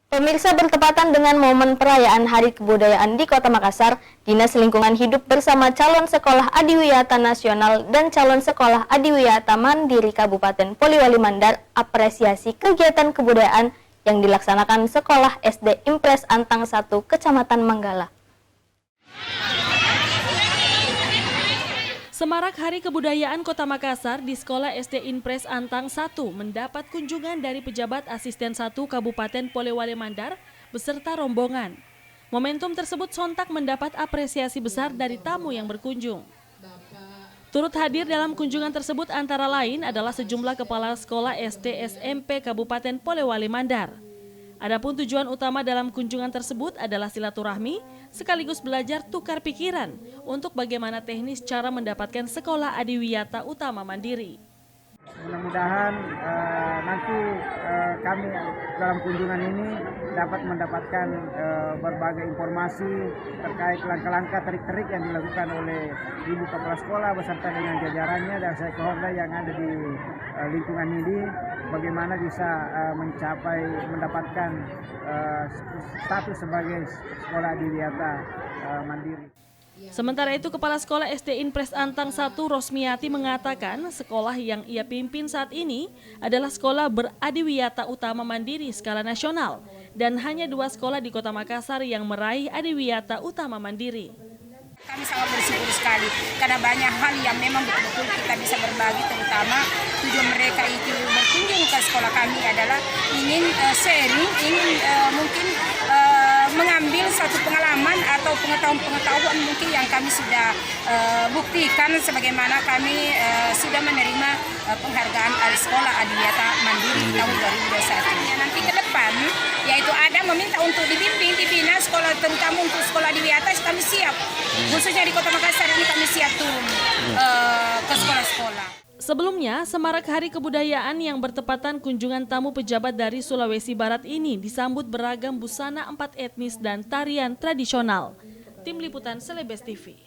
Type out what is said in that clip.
Pemirsa, bertepatan dengan momen perayaan Hari Kebudayaan di Kota Makassar, Dinas Lingkungan Hidup bersama calon sekolah adiwiyata nasional dan calon sekolah adiwiyata mandiri Kabupaten Poliwali Mandar apresiasi kegiatan kebudayaan yang dilaksanakan Sekolah SD Impres Antang 1 Kecamatan Manggala. Semarak Hari Kebudayaan Kota Makassar di Sekolah SD Impres Antang 1 mendapat kunjungan dari pejabat asisten 1 Kabupaten Poliwali Mandar beserta rombongan. Momentum tersebut sontak mendapat apresiasi besar dari tamu yang berkunjung. Turut hadir dalam kunjungan tersebut antara lain adalah sejumlah kepala sekolah SD SMP Kabupaten Poliwali Mandar. Adapun tujuan utama dalam kunjungan tersebut adalah silaturahmi sekaligus belajar tukar pikiran untuk bagaimana teknis cara mendapatkan sekolah adiwiyata utama mandiri. Mudah-mudahan nanti kami dalam kunjungan ini dapat mendapatkan berbagai informasi terkait langkah-langkah trik-trik yang dilakukan oleh Ibu Kepala Sekolah beserta dengan jajarannya dan stakeholder yang ada di lingkungan ini, bagaimana bisa mencapai mendapatkan status sebagai sekolah adiwiyata mandiri. Sementara itu, Kepala Sekolah SD Impres Antang 1 Rosmiati mengatakan sekolah yang ia pimpin saat ini adalah sekolah beradiwiyata utama mandiri skala nasional dan hanya 2 sekolah di Kota Makassar yang meraih adiwiyata utama mandiri. Kami sangat bersyukur sekali karena banyak hal yang memang betul-betul kita bisa berbagi, terutama tujuan mereka itu berkunjung ke sekolah kami adalah ingin sharing, ingin mungkin mengambil suatu pengalaman atau pengetahuan mungkin yang kami sudah buktikan sebagaimana kami sudah menerima penghargaan Sekolah Adiwiyata Mandiri tahun 2021. Nanti ke depan yaitu ada meminta untuk dibimbing, dibina sekolah, terutama untuk sekolah adiwiyata kami siap. Khususnya di Kota Makassar ini kami siap turun ke sekolah-sekolah. Sebelumnya, semarak Hari Kebudayaan yang bertepatan kunjungan tamu pejabat dari Sulawesi Barat ini disambut beragam busana 4 etnis dan tarian tradisional. Tim Liputan Selebes TV.